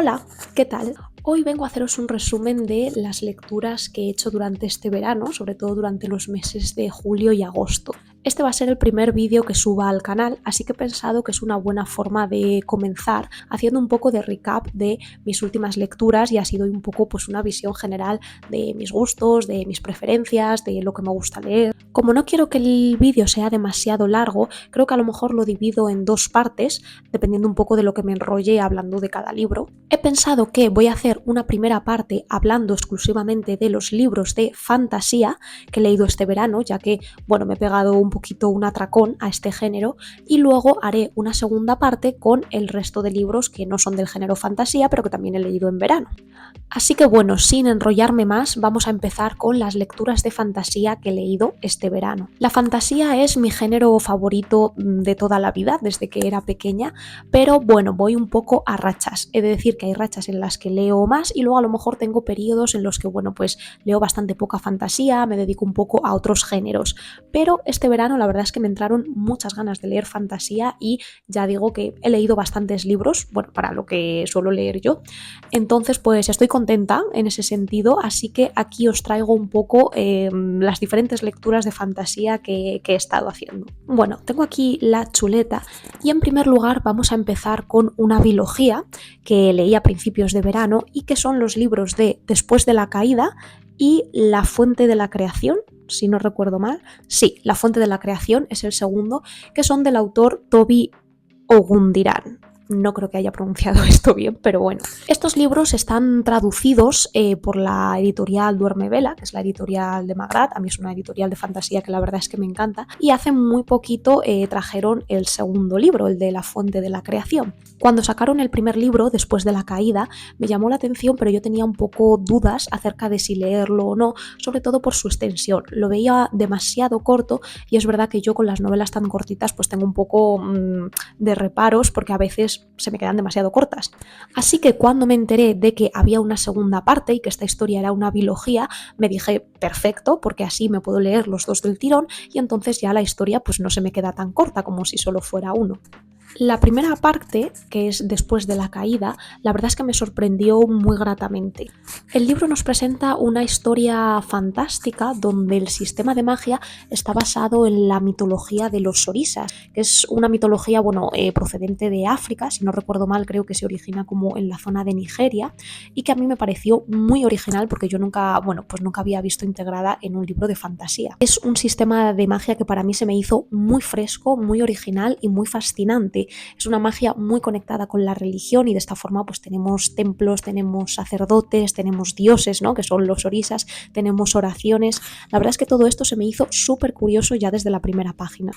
Hola, ¿qué tal? Hoy vengo a haceros un resumen de las lecturas que he hecho durante este verano, sobre todo durante los meses de julio y agosto. Este va a ser el primer vídeo que suba al canal, así que he pensado que es una buena forma de comenzar haciendo un poco de recap de mis últimas lecturas y así doy un poco pues una visión general de mis gustos, de mis preferencias, de lo que me gusta leer. Como no quiero que el vídeo sea demasiado largo, creo que a lo mejor lo divido en dos partes, dependiendo un poco de lo que me enrolle hablando de cada libro. He pensado que voy a hacer una primera parte hablando exclusivamente de los libros de fantasía que he leído este verano, ya que, bueno, me he pegado un poquito un atracón a este género, y luego haré una segunda parte con el resto de libros que no son del género fantasía, pero que también he leído en verano. Así que bueno, sin enrollarme más, vamos a empezar con las lecturas de fantasía que he leído este verano. La fantasía es mi género favorito de toda la vida, desde que era pequeña, pero bueno, voy un poco a rachas. He de decir que hay rachas en las que leo más y luego a lo mejor tengo periodos en los que, bueno, pues leo bastante poca fantasía, me dedico un poco a otros géneros. Pero este verano la verdad es que me entraron muchas ganas de leer fantasía y ya digo que he leído bastantes libros, bueno, para lo que suelo leer yo. Entonces, pues estoy contenta en ese sentido, así que aquí os traigo un poco las diferentes lecturas de fantasía que he estado haciendo. Bueno, tengo aquí la chuleta y en primer lugar vamos a empezar con una biología que leí a principios de verano y que son los libros de Después de la caída y La fuente de la creación, si no recuerdo mal. Sí, La fuente de la creación es el segundo, que son del autor Toby Ogundirán. No creo que haya pronunciado esto bien, pero bueno. Estos libros están traducidos por la editorial Duerme Vela, que es la editorial de Magrat. A mí es una editorial de fantasía que la verdad es que me encanta. Y hace muy poquito trajeron el segundo libro, el de La fuente de la creación. Cuando sacaron el primer libro, Después de la caída, me llamó la atención, pero yo tenía un poco dudas acerca de si leerlo o no, sobre todo por su extensión. Lo veía demasiado corto y es verdad que yo con las novelas tan cortitas pues tengo un poco de reparos porque a veces se me quedan demasiado cortas. Así que cuando me enteré de que había una segunda parte y que esta historia era una biología, me dije perfecto, porque así me puedo leer los dos del tirón y entonces ya la historia pues no se me queda tan corta como si solo fuera uno. La primera parte, que es Después de la caída, la verdad es que me sorprendió muy gratamente. El libro nos presenta una historia fantástica donde el sistema de magia está basado en la mitología de los orisas, que es una mitología, procedente de África, si no recuerdo mal, creo que se origina como en la zona de Nigeria, y que a mí me pareció muy original porque yo nunca había visto integrada en un libro de fantasía. Es un sistema de magia que para mí se me hizo muy fresco, muy original y muy fascinante. Es una magia muy conectada con la religión y de esta forma pues tenemos templos, tenemos sacerdotes, tenemos dioses, ¿no? Que son los orisas, tenemos oraciones. La verdad es que todo esto se me hizo súper curioso ya desde la primera página.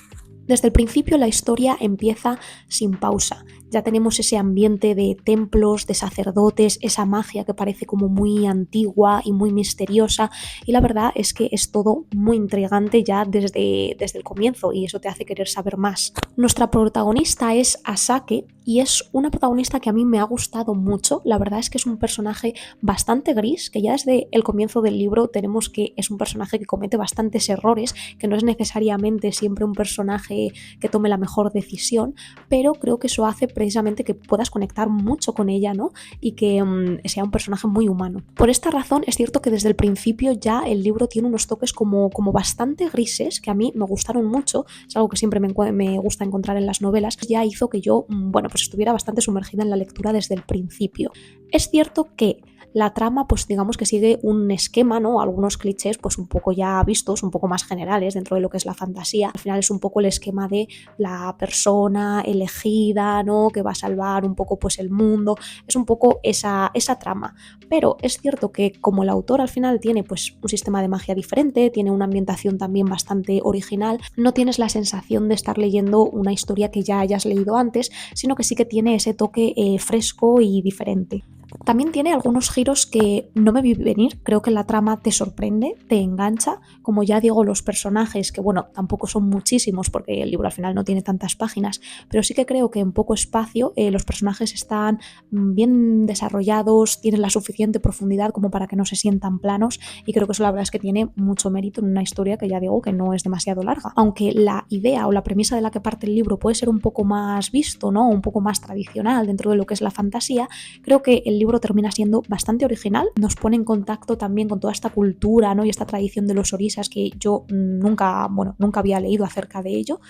Desde el principio la historia empieza sin pausa. Ya tenemos ese ambiente de templos, de sacerdotes, esa magia que parece como muy antigua y muy misteriosa, y la verdad es que es todo muy intrigante ya desde el comienzo y eso te hace querer saber más. Nuestra protagonista es Asake y es una protagonista que a mí me ha gustado mucho. La verdad es que es un personaje bastante gris, que ya desde el comienzo del libro tenemos que es un personaje que comete bastantes errores, que no es necesariamente siempre un personaje que tome la mejor decisión, pero creo que eso hace precisamente que puedas conectar mucho con ella, ¿no? Y que sea un personaje muy humano. Por esta razón es cierto que desde el principio ya el libro tiene unos toques como bastante grises que a mí me gustaron mucho, es algo que siempre me gusta encontrar en las novelas, ya hizo que yo pues estuviera bastante sumergida en la lectura desde el principio. Es cierto que la trama, pues digamos que sigue un esquema, ¿no? Algunos clichés, pues un poco ya vistos, un poco más generales dentro de lo que es la fantasía. Al final es un poco el esquema de la persona elegida, ¿no? Que va a salvar un poco pues el mundo. Es un poco esa trama. Pero es cierto que como el autor al final tiene pues un sistema de magia diferente, tiene una ambientación también bastante original, no tienes la sensación de estar leyendo una historia que ya hayas leído antes, sino que sí que tiene ese toque fresco y diferente. También tiene algunos giros que no me vi venir, creo que la trama te sorprende, te engancha, como ya digo, los personajes, que bueno, tampoco son muchísimos porque el libro al final no tiene tantas páginas, pero sí que creo que en poco espacio los personajes están bien desarrollados, tienen la suficiente profundidad como para que no se sientan planos y creo que eso la verdad es que tiene mucho mérito en una historia que ya digo que no es demasiado larga. Aunque la idea o la premisa de la que parte el libro puede ser un poco más visto, ¿no? Un poco más tradicional dentro de lo que es la fantasía, creo que el libro termina siendo bastante original, nos pone en contacto también con toda esta cultura, ¿no? Y esta tradición de los orisas que yo nunca había leído acerca de ello,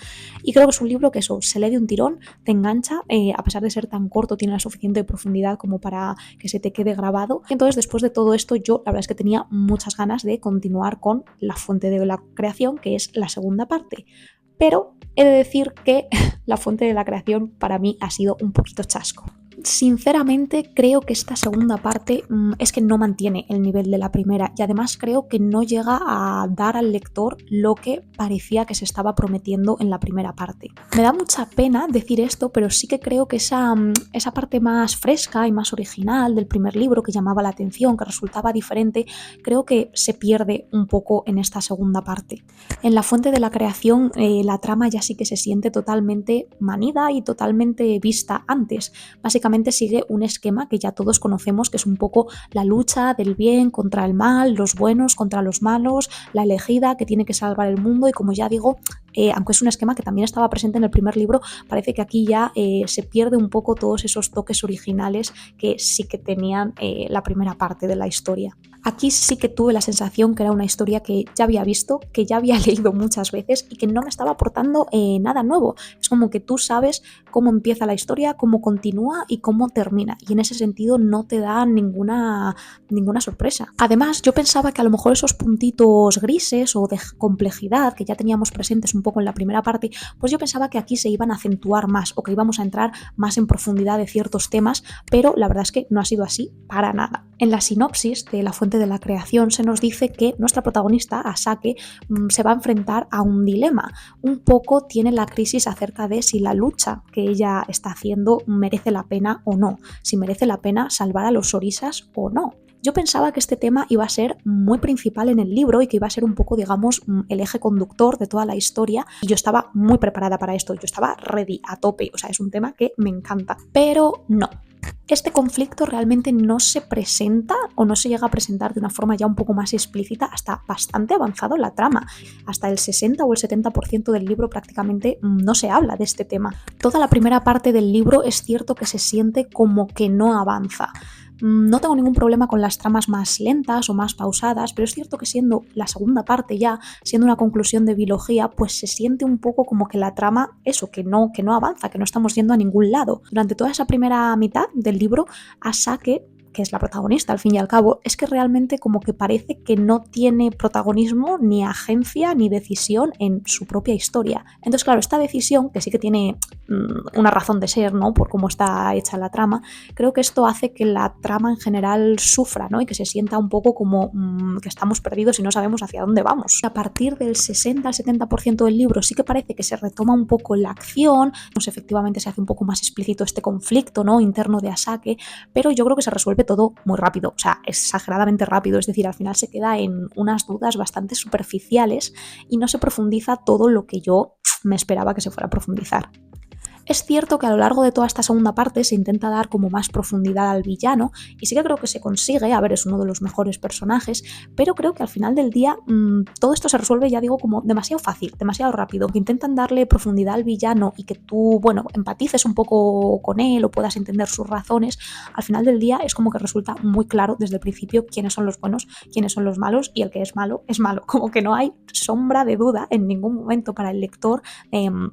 y creo que es un libro que eso, se lee de un tirón, te engancha, a pesar de ser tan corto, tiene la suficiente profundidad como para que se te quede grabado. Entonces, después de todo esto, yo la verdad es que tenía muchas ganas de continuar con La fuente de la creación, que es la segunda parte. Pero he de decir que La fuente de la creación para mí ha sido un poquito chasco. Sinceramente creo que esta segunda parte es que no mantiene el nivel de la primera y además creo que no llega a dar al lector lo que parecía que se estaba prometiendo en la primera parte. Me da mucha pena decir esto, pero sí que creo que esa parte más fresca y más original del primer libro que llamaba la atención, que resultaba diferente, creo que se pierde un poco en esta segunda parte. En La fuente de la creación la trama ya sí que se siente totalmente manida y totalmente vista antes. Básicamente sigue un esquema que ya todos conocemos, que es un poco la lucha del bien contra el mal, los buenos contra los malos, la elegida que tiene que salvar el mundo y como ya digo, aunque es un esquema que también estaba presente en el primer libro, parece que aquí ya se pierde un poco todos esos toques originales que sí que tenían la primera parte de la historia. Aquí sí que tuve la sensación que era una historia que ya había visto, que ya había leído muchas veces y que no me estaba aportando nada nuevo. Es como que tú sabes cómo empieza la historia, cómo continúa y cómo termina. Y en ese sentido no te da ninguna sorpresa. Además, yo pensaba que a lo mejor esos puntitos grises o de complejidad que ya teníamos presentes un poco en la primera parte, pues yo pensaba que aquí se iban a acentuar más o que íbamos a entrar más en profundidad de ciertos temas, pero la verdad es que no ha sido así para nada. En la sinopsis de La fuente de la creación se nos dice que nuestra protagonista, Asake, se va a enfrentar a un dilema. Un poco tiene la crisis acerca de si la lucha que ella está haciendo merece la pena o no, si merece la pena salvar a los orisas o no. Yo pensaba que este tema iba a ser muy principal en el libro y que iba a ser un poco, digamos, el eje conductor de toda la historia y yo estaba muy preparada para esto, yo estaba ready, a tope, o sea, es un tema que me encanta, pero no. Este conflicto realmente no se presenta o no se llega a presentar de una forma ya un poco más explícita hasta bastante avanzado en la trama. Hasta el 60 o el 70% del libro prácticamente no se habla de este tema. Toda la primera parte del libro es cierto que se siente como que no avanza. No tengo ningún problema con las tramas más lentas o más pausadas, pero es cierto que siendo la segunda parte ya, siendo una conclusión de biología, pues se siente un poco como que la trama, eso, que no avanza, que no estamos yendo a ningún lado. Durante toda esa primera mitad del libro, Asake, que es la protagonista al fin y al cabo, es que realmente como que parece que no tiene protagonismo, ni agencia, ni decisión en su propia historia. Entonces, claro, esta decisión, que sí que tiene una razón de ser, ¿no? Por cómo está hecha la trama, creo que esto hace que la trama en general sufra, ¿no? Y que se sienta un poco como que estamos perdidos y no sabemos hacia dónde vamos. A partir del 60 al 70% del libro sí que parece que se retoma un poco la acción, pues efectivamente se hace un poco más explícito este conflicto, ¿no? Interno de Asake, pero yo creo que se resuelve todo muy rápido, o sea, exageradamente rápido, es decir, al final se queda en unas dudas bastante superficiales y no se profundiza todo lo que yo me esperaba que se fuera a profundizar. Es cierto que a lo largo de toda esta segunda parte se intenta dar como más profundidad al villano y sí que creo que se consigue, a ver, es uno de los mejores personajes, pero creo que al final del día todo esto se resuelve, ya digo, como demasiado fácil, demasiado rápido, que intentan darle profundidad al villano y que tú, bueno, empatices un poco con él o puedas entender sus razones, al final del día es como que resulta muy claro desde el principio quiénes son los buenos, quiénes son los malos y el que es malo, como que no hay sombra de duda en ningún momento para el lector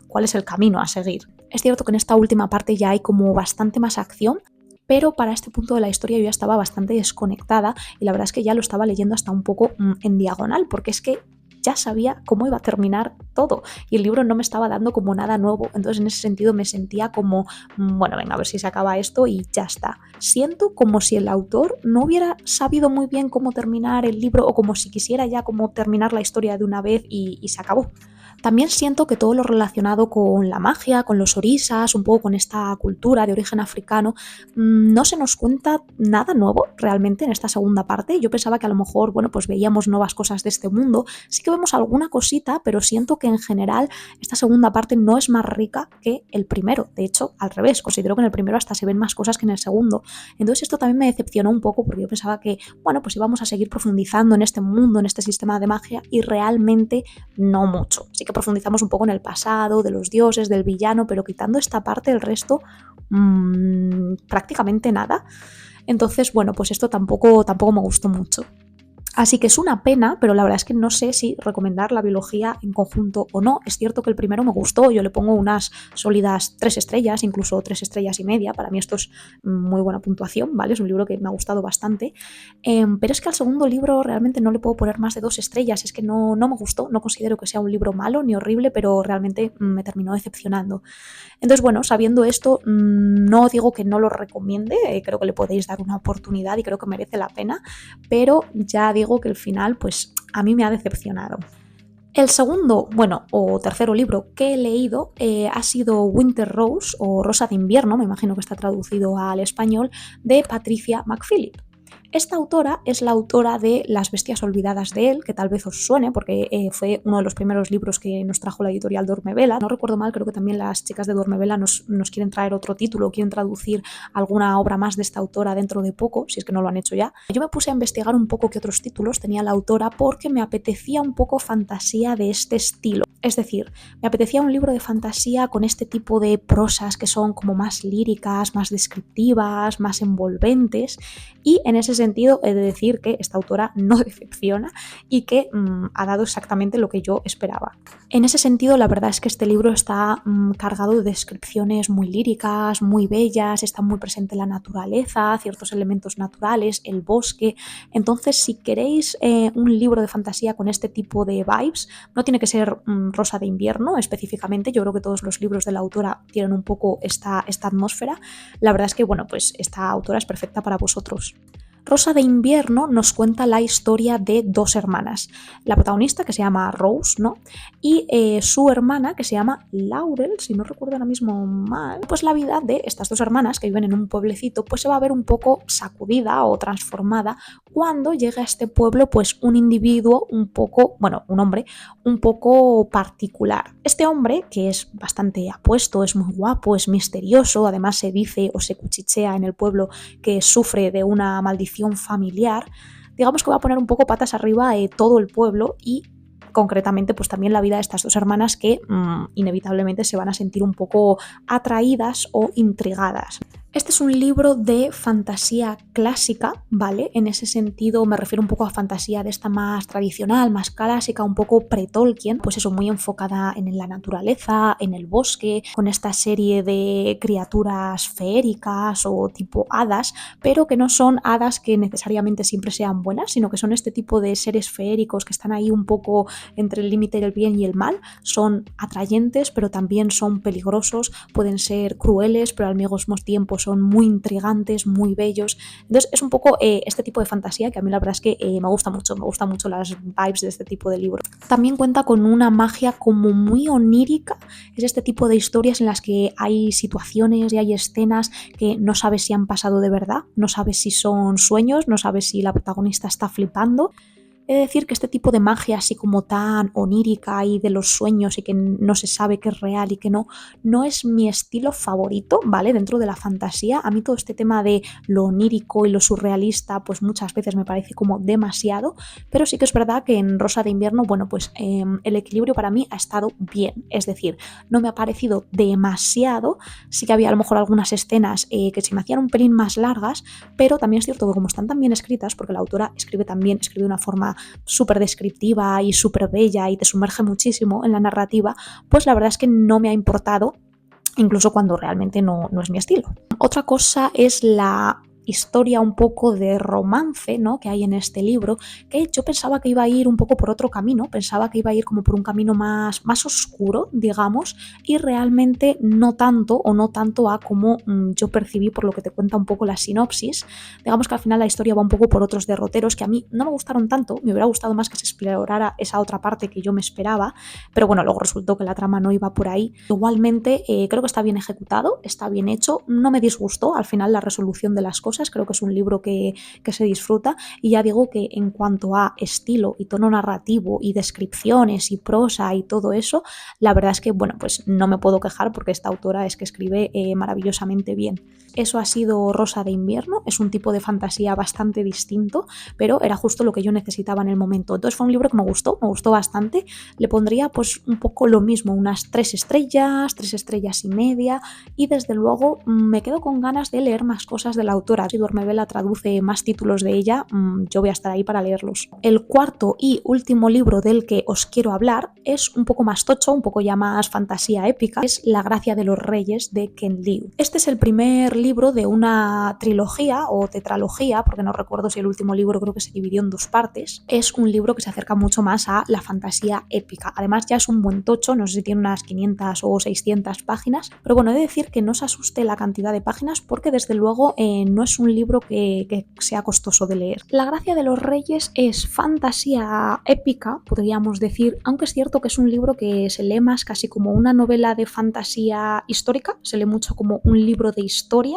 cuál es el camino a seguir. Es cierto que en esta última parte ya hay como bastante más acción, pero para este punto de la historia yo ya estaba bastante desconectada y la verdad es que ya lo estaba leyendo hasta un poco en diagonal, porque es que ya sabía cómo iba a terminar todo y el libro no me estaba dando como nada nuevo, entonces en ese sentido me sentía como, bueno, venga, a ver si se acaba esto y ya está. Siento como si el autor no hubiera sabido muy bien cómo terminar el libro o como si quisiera ya como terminar la historia de una vez y se acabó. También siento que todo lo relacionado con la magia, con los orisas, un poco con esta cultura de origen africano, no se nos cuenta nada nuevo realmente en esta segunda parte. Yo pensaba que a lo mejor, bueno, pues veíamos nuevas cosas de este mundo. Sí que vemos alguna cosita, pero siento que en general esta segunda parte no es más rica que el primero. De hecho, al revés, considero que en el primero hasta se ven más cosas que en el segundo. Entonces esto también me decepcionó un poco porque yo pensaba que, bueno, pues íbamos a seguir profundizando en este mundo, en este sistema de magia, y realmente no mucho. Sí que profundizamos un poco en el pasado, de los dioses, del villano, pero quitando esta parte, el resto prácticamente nada. Entonces, bueno, pues esto tampoco me gustó mucho. Así que es una pena, pero la verdad es que no sé si recomendar la biología en conjunto o no. Es cierto que el primero me gustó, yo le pongo unas sólidas 3 estrellas, incluso 3 estrellas y media. Para mí esto es muy buena puntuación, ¿vale? Es un libro que me ha gustado bastante. Pero es que al segundo libro realmente no le puedo poner más de 2 estrellas. Es que no me gustó, no considero que sea un libro malo ni horrible, pero realmente me terminó decepcionando. Entonces, bueno, sabiendo esto, no digo que no lo recomiende, creo que le podéis dar una oportunidad y creo que merece la pena, pero ya digo que el final, pues a mí me ha decepcionado. El segundo, bueno, o tercero libro que he leído ha sido Winter Rose o Rosa de Invierno, me imagino que está traducido al español, de Patricia McPhillip. Esta autora es la autora de Las bestias olvidadas de él, que tal vez os suene porque fue uno de los primeros libros que nos trajo la editorial Dormevela. No recuerdo mal, creo que también las chicas de Dormevela nos quieren traer otro título, quieren traducir alguna obra más de esta autora dentro de poco, si es que no lo han hecho ya. Yo me puse a investigar un poco qué otros títulos tenía la autora porque me apetecía un poco fantasía de este estilo. Es decir, me apetecía un libro de fantasía con este tipo de prosas que son como más líricas, más descriptivas, más envolventes, y en ese sentido he de decir que esta autora no decepciona y que ha dado exactamente lo que yo esperaba. En ese sentido, la verdad es que este libro está cargado de descripciones muy líricas, muy bellas, está muy presente la naturaleza, ciertos elementos naturales, el bosque. Entonces, si queréis un libro de fantasía con este tipo de vibes, no tiene que ser Rosa de Invierno específicamente, yo creo que todos los libros de la autora tienen un poco esta atmósfera. La verdad es que, bueno, pues esta autora es perfecta para vosotros. Rosa de Invierno nos cuenta la historia de dos hermanas. La protagonista, que se llama Rose, ¿no? Y su hermana, que se llama Laurel, si no recuerdo ahora mismo mal. Pues la vida de estas dos hermanas, que viven en un pueblecito, pues se va a ver un poco sacudida o transformada cuando llega a este pueblo pues un individuo un poco, bueno, un hombre un poco particular. Este hombre, que es bastante apuesto, es muy guapo, es misterioso, además se dice o se cuchichea en el pueblo que sufre de una maldición familiar, digamos que va a poner un poco patas arriba todo el pueblo y concretamente pues también la vida de estas dos hermanas que inevitablemente se van a sentir un poco atraídas o intrigadas. Este es un libro de fantasía clásica, ¿vale? En ese sentido me refiero un poco a fantasía de esta más tradicional, más clásica, un poco pre-Tolkien, pues eso, muy enfocada en la naturaleza, en el bosque, con esta serie de criaturas feéricas o tipo hadas, pero que no son hadas que necesariamente siempre sean buenas, sino que son este tipo de seres feéricos que están ahí un poco entre el límite del bien y el mal, son atrayentes, pero también son peligrosos, pueden ser crueles, pero al mismo tiempo son muy intrigantes, muy bellos. Entonces es un poco este tipo de fantasía que a mí la verdad es que me gusta mucho las vibes de este tipo de libros. También cuenta con una magia como muy onírica, es este tipo de historias en las que hay situaciones y hay escenas que no sabes si han pasado de verdad, no sabes si son sueños, no sabes si la protagonista está flipando. He de decir que este tipo de magia así como tan onírica y de los sueños y que no se sabe qué es real y que no es mi estilo favorito, ¿vale? Dentro de la fantasía, a mí todo este tema de lo onírico y lo surrealista pues muchas veces me parece como demasiado, pero sí que es verdad que en Rosa de Invierno, bueno, pues el equilibrio para mí ha estado bien, es decir, no me ha parecido demasiado, sí que había a lo mejor algunas escenas que se me hacían un pelín más largas, pero también es cierto que como están tan bien escritas, porque la autora escribe de una forma súper descriptiva y súper bella y te sumerge muchísimo en la narrativa, pues la verdad es que no me ha importado, incluso cuando realmente no es mi estilo. Otra cosa es la historia un poco de romance, ¿no?, que hay en este libro, que yo pensaba que iba a ir un poco por otro camino, pensaba que iba a ir como por un camino más oscuro, digamos, y realmente no tanto o no tanto a como yo percibí por lo que te cuenta un poco la sinopsis. Digamos que al final la historia va un poco por otros derroteros que a mí no me gustaron tanto, me hubiera gustado más que se explorara esa otra parte que yo me esperaba, pero bueno, luego resultó que la trama no iba por ahí. Igualmente, creo que está bien ejecutado, está bien hecho, no me disgustó al final la resolución de las cosas, creo que es un libro que se disfruta, y ya digo que en cuanto a estilo y tono narrativo y descripciones y prosa y todo eso, la verdad es que, bueno, pues no me puedo quejar porque esta autora es que escribe maravillosamente bien. Eso ha sido Rosa de invierno, es un tipo de fantasía bastante distinto, pero era justo lo que yo necesitaba en el momento. Entonces fue un libro que me gustó bastante. Le pondría pues un poco lo mismo, unas 3 estrellas y media, y desde luego me quedo con ganas de leer más cosas de la autora. Si Duermevela traduce más títulos de ella, yo voy a estar ahí para leerlos. El cuarto y último libro del que os quiero hablar es un poco más tocho, un poco ya más fantasía épica, es La gracia de los reyes de Ken Liu. Este es el primer libro de una trilogía o tetralogía, porque no recuerdo si el último libro creo que se dividió en 2 partes. Es un libro que se acerca mucho más a la fantasía épica. Además ya es un buen tocho, no sé si tiene unas 500 o 600 páginas, pero bueno, he de decir que no os asuste la cantidad de páginas porque desde luego no es un libro que sea costoso de leer. La gracia de los reyes es fantasía épica, podríamos decir, aunque es cierto que es un libro que se lee más casi como una novela de fantasía histórica, se lee mucho como un libro de historia,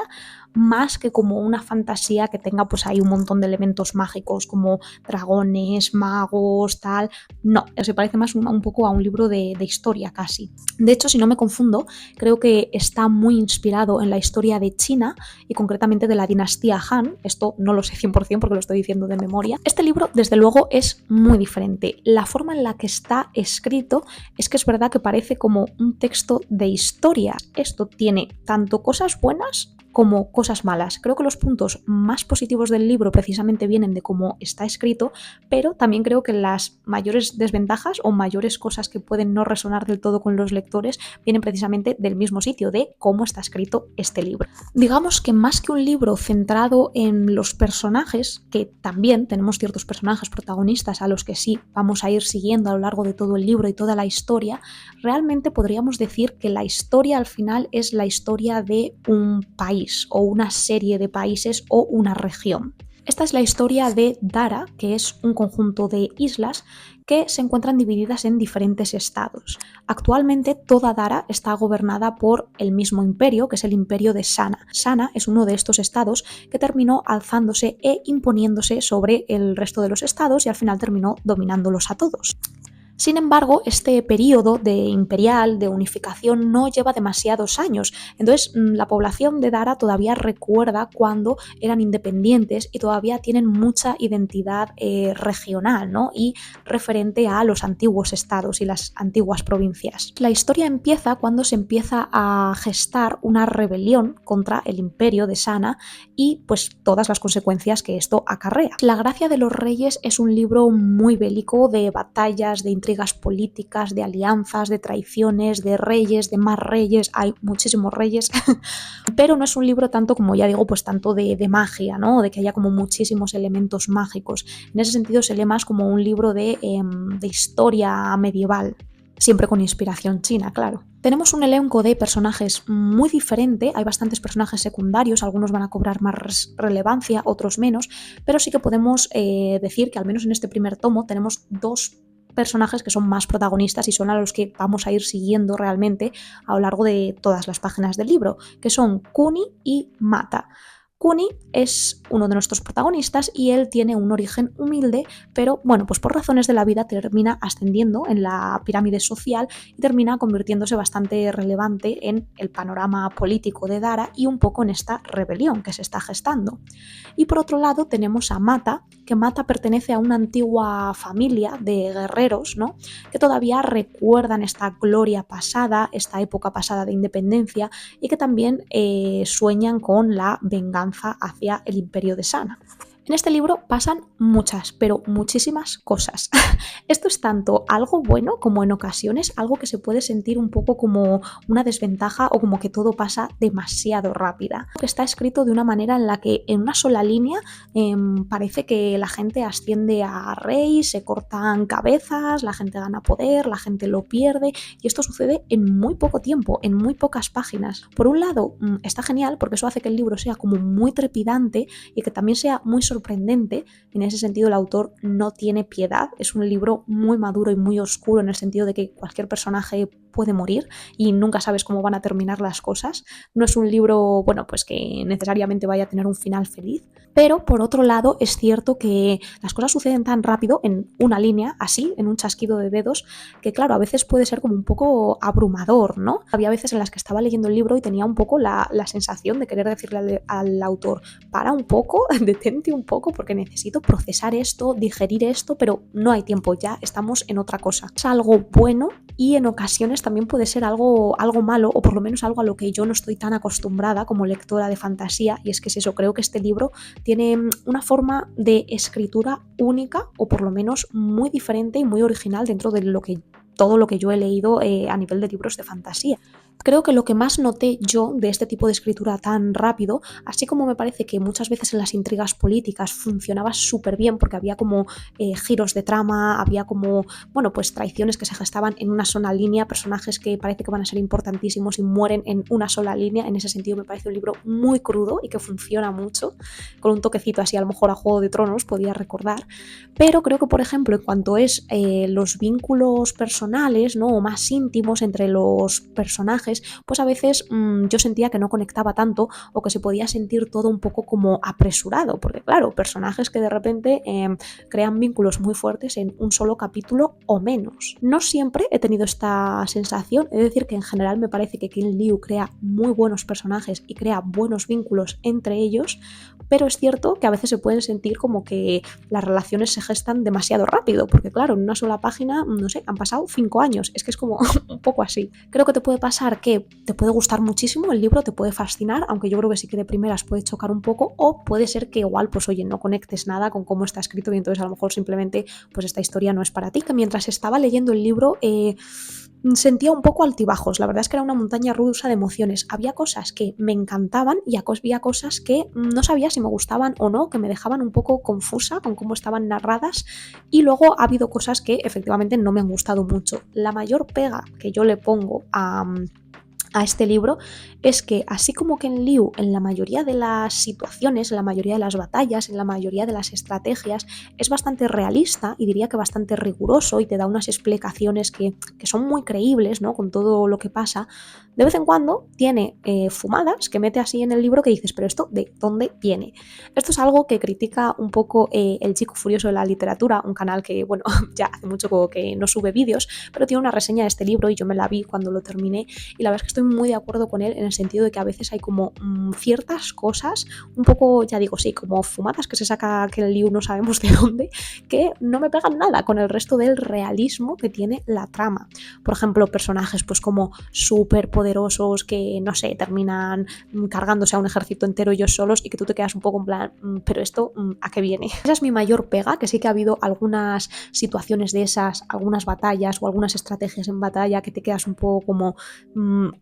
más que como una fantasía que tenga pues ahí un montón de elementos mágicos como dragones, magos, tal. No, se parece más un poco a un libro de historia casi. De hecho, si no me confundo, creo que está muy inspirado en la historia de China y concretamente de la dinastía Han. Esto no lo sé 100% porque lo estoy diciendo de memoria. Este libro, desde luego, es muy diferente. La forma en la que está escrito es que es verdad que parece como un texto de historia. Esto tiene tanto cosas buenas como cosas malas. Creo que los puntos más positivos del libro precisamente vienen de cómo está escrito, pero también creo que las mayores desventajas o mayores cosas que pueden no resonar del todo con los lectores vienen precisamente del mismo sitio, de cómo está escrito este libro. Digamos que más que un libro centrado en los personajes, que también tenemos ciertos personajes protagonistas a los que sí vamos a ir siguiendo a lo largo de todo el libro y toda la historia, realmente podríamos decir que la historia al final es la historia de un país o una serie de países o una región. Esta es la historia de Dara, que es un conjunto de islas que se encuentran divididas en diferentes estados. Actualmente toda Dara está gobernada por el mismo imperio, que es el imperio de Sana. Sana es uno de estos estados que terminó alzándose e imponiéndose sobre el resto de los estados y al final terminó dominándolos a todos. Sin embargo, este periodo de imperial, de unificación, no lleva demasiados años. Entonces, la población de Dara todavía recuerda cuando eran independientes y todavía tienen mucha identidad regional, ¿no?, y referente a los antiguos estados y las antiguas provincias. La historia empieza cuando se empieza a gestar una rebelión contra el imperio de Sana y pues todas las consecuencias que esto acarrea. La gracia de los reyes es un libro muy bélico, de batallas, de intrigas políticas, de alianzas, de traiciones, de reyes, de más reyes, hay muchísimos reyes, pero no es un libro tanto, como ya digo, pues tanto de magia, ¿no?, de que haya como muchísimos elementos mágicos. En ese sentido se lee más como un libro de historia medieval, siempre con inspiración china, claro. Tenemos un elenco de personajes muy diferente, hay bastantes personajes secundarios, algunos van a cobrar más relevancia, otros menos, pero sí que podemos decir que al menos en este primer tomo tenemos 2 personajes que son más protagonistas y son a los que vamos a ir siguiendo realmente a lo largo de todas las páginas del libro, que son Kuni y Mata. Kuni es uno de nuestros protagonistas y él tiene un origen humilde, pero bueno, pues por razones de la vida termina ascendiendo en la pirámide social y termina convirtiéndose bastante relevante en el panorama político de Dara y un poco en esta rebelión que se está gestando. Y por otro lado tenemos a Mata, que Mata pertenece a una antigua familia de guerreros, ¿no?, que todavía recuerdan esta gloria pasada, esta época pasada de independencia y que también sueñan con la venganza hacia el imperio de Sana. En este libro pasan muchas, pero muchísimas cosas. Esto es tanto algo bueno como en ocasiones algo que se puede sentir un poco como una desventaja o como que todo pasa demasiado rápida. Está escrito de una manera en la que en una sola línea parece que la gente asciende a rey, se cortan cabezas, la gente gana poder, la gente lo pierde y esto sucede en muy poco tiempo, en muy pocas páginas. Por un lado, está genial porque eso hace que el libro sea como muy trepidante y que también sea muy sorprendente. En ese sentido, el autor no tiene piedad. Es un libro muy maduro y muy oscuro en el sentido de que cualquier personaje puede morir y nunca sabes cómo van a terminar las cosas. No es un libro, bueno, pues que necesariamente vaya a tener un final feliz, pero por otro lado es cierto que las cosas suceden tan rápido en una línea, así, en un chasquido de dedos, que claro, a veces puede ser como un poco abrumador, ¿no? Había veces en las que estaba leyendo el libro y tenía un poco la sensación de querer decirle al autor, para un poco, detente un poco porque necesito procesar esto, digerir esto, pero no hay tiempo ya, estamos en otra cosa. Es algo bueno y en ocasiones también puede ser algo malo o por lo menos algo a lo que yo no estoy tan acostumbrada como lectora de fantasía y es que es eso, creo que este libro tiene una forma de escritura única o por lo menos muy diferente y muy original dentro de todo lo que yo he leído a nivel de libros de fantasía. Creo que lo que más noté yo de este tipo de escritura tan rápido, así como me parece que muchas veces en las intrigas políticas funcionaba súper bien porque había como giros de trama, había como, bueno, pues traiciones que se gestaban en una sola línea, personajes que parece que van a ser importantísimos y mueren en una sola línea. En ese sentido me parece un libro muy crudo y que funciona mucho, con un toquecito así a lo mejor a Juego de Tronos, podía recordar. Pero creo que, por ejemplo, en cuanto es los vínculos personales, ¿no? O más íntimos entre los personajes, pues a veces yo sentía que no conectaba tanto o que se podía sentir todo un poco como apresurado, porque claro, personajes que de repente crean vínculos muy fuertes en un solo capítulo o menos. No siempre he tenido esta sensación, es decir, que en general me parece que King Liu crea muy buenos personajes y crea buenos vínculos entre ellos, pero es cierto que a veces se pueden sentir como que las relaciones se gestan demasiado rápido, porque claro, en una sola página, no sé, han pasado 5 años, es que es como un poco así. Creo que te puede pasar que te puede gustar muchísimo el libro, te puede fascinar, aunque yo creo que sí que de primeras puede chocar un poco, o puede ser que igual, pues oye, no conectes nada con cómo está escrito y entonces a lo mejor simplemente, pues esta historia no es para ti. Que mientras estaba leyendo el libro, sentía un poco altibajos, la verdad es que era una montaña rusa de emociones. Había cosas que me encantaban y había cosas que no sabía si me gustaban o no, que me dejaban un poco confusa con cómo estaban narradas y luego ha habido cosas que efectivamente no me han gustado mucho. La mayor pega que yo le pongo a este libro es que así como Ken Liu en la mayoría de las situaciones, en la mayoría de las batallas, en la mayoría de las estrategias es bastante realista y diría que bastante riguroso y te da unas explicaciones que son muy creíbles, ¿no? Con todo lo que pasa, de vez en cuando tiene fumadas que mete así en el libro que dices, pero esto ¿de dónde viene? Esto es algo que critica un poco El Chico Furioso de la Literatura, un canal que, bueno, ya hace mucho que no sube vídeos, pero tiene una reseña de este libro y yo me la vi cuando lo terminé y la verdad es que estoy muy de acuerdo con él en el sentido de que a veces hay como ciertas cosas, un poco, ya digo, sí, como fumadas que se saca que el Liu no sabemos de dónde, que no me pegan nada con el resto del realismo que tiene la trama. Por ejemplo, personajes pues como súper poderosos que, no sé, terminan cargándose a un ejército entero ellos solos y que tú te quedas un poco en plan, pero esto, ¿a qué viene? Esa es mi mayor pega, que sí que ha habido algunas situaciones de esas, algunas batallas o algunas estrategias en batalla que te quedas un poco como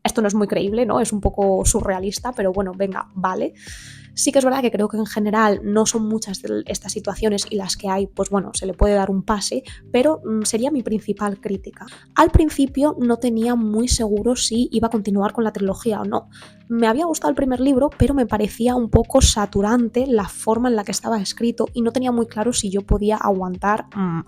esto no es muy creíble, ¿no? Es un poco surrealista, pero bueno, venga, vale. Sí que es verdad que creo que en general no son muchas de estas situaciones y las que hay, pues bueno, se le puede dar un pase, pero sería mi principal crítica. Al principio no tenía muy seguro si iba a continuar con la trilogía o no. Me había gustado el primer libro, pero me parecía un poco saturante la forma en la que estaba escrito y no tenía muy claro si yo podía aguantar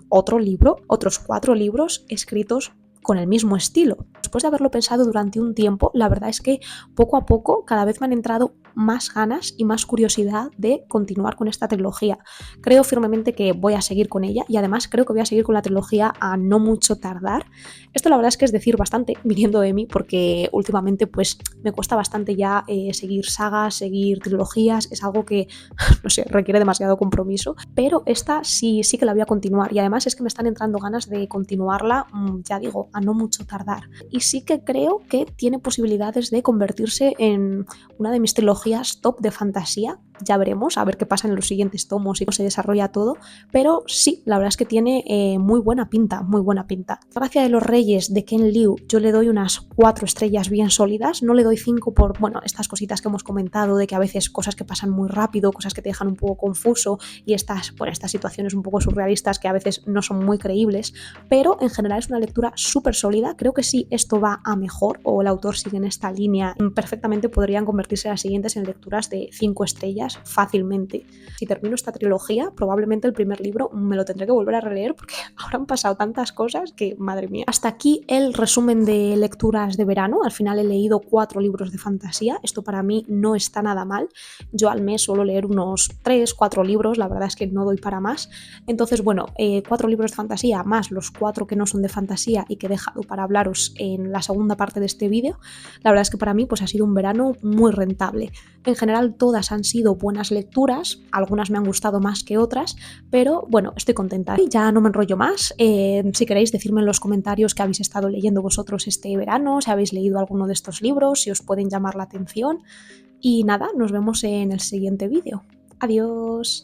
otro libro, otros 4 libros escritos con el mismo estilo. Después de haberlo pensado durante un tiempo, la verdad es que poco a poco cada vez me han entrado más ganas y más curiosidad de continuar con esta trilogía. Creo firmemente que voy a seguir con ella y además creo que voy a seguir con la trilogía a no mucho tardar. Esto la verdad es que es decir bastante viniendo de mí porque últimamente pues me cuesta bastante ya seguir sagas, seguir trilogías, es algo que no sé, requiere demasiado compromiso, pero esta sí que la voy a continuar y además es que me están entrando ganas de continuarla, ya digo, a no mucho tardar. Y sí que creo que tiene posibilidades de convertirse en una de mis trilogías top de fantasía ya veremos, a ver qué pasa en los siguientes tomos y cómo se desarrolla todo, pero sí, la verdad es que tiene muy buena pinta, muy buena pinta. La gracia de los Reyes de Ken Liu, yo le doy unas 4 estrellas bien sólidas, no le doy 5 por, bueno, estas cositas que hemos comentado, de que a veces cosas que pasan muy rápido, cosas que te dejan un poco confuso y estas situaciones un poco surrealistas que a veces no son muy creíbles, pero en general es una lectura súper sólida. Creo que si esto va a mejor o el autor sigue en esta línea, perfectamente podrían convertirse las siguientes en lecturas de 5 estrellas fácilmente. Si termino esta trilogía, probablemente el primer libro me lo tendré que volver a releer porque ahora han pasado tantas cosas que, madre mía. Hasta aquí el resumen de lecturas de verano. Al final he leído 4 libros de fantasía. Esto para mí no está nada mal. Yo al mes suelo leer unos 3, 4 libros, la verdad es que no doy para más. Entonces, bueno, 4 libros de fantasía más los 4 que no son de fantasía y que he dejado para hablaros en la segunda parte de este vídeo. La verdad es que para mí pues ha sido un verano muy rentable. En general todas han sido buenas lecturas, algunas me han gustado más que otras, pero bueno, estoy contenta. Y ya no me enrollo más. Si queréis decirme en los comentarios qué habéis estado leyendo vosotros este verano, si habéis leído alguno de estos libros, si os pueden llamar la atención. Y nada, nos vemos en el siguiente vídeo. Adiós.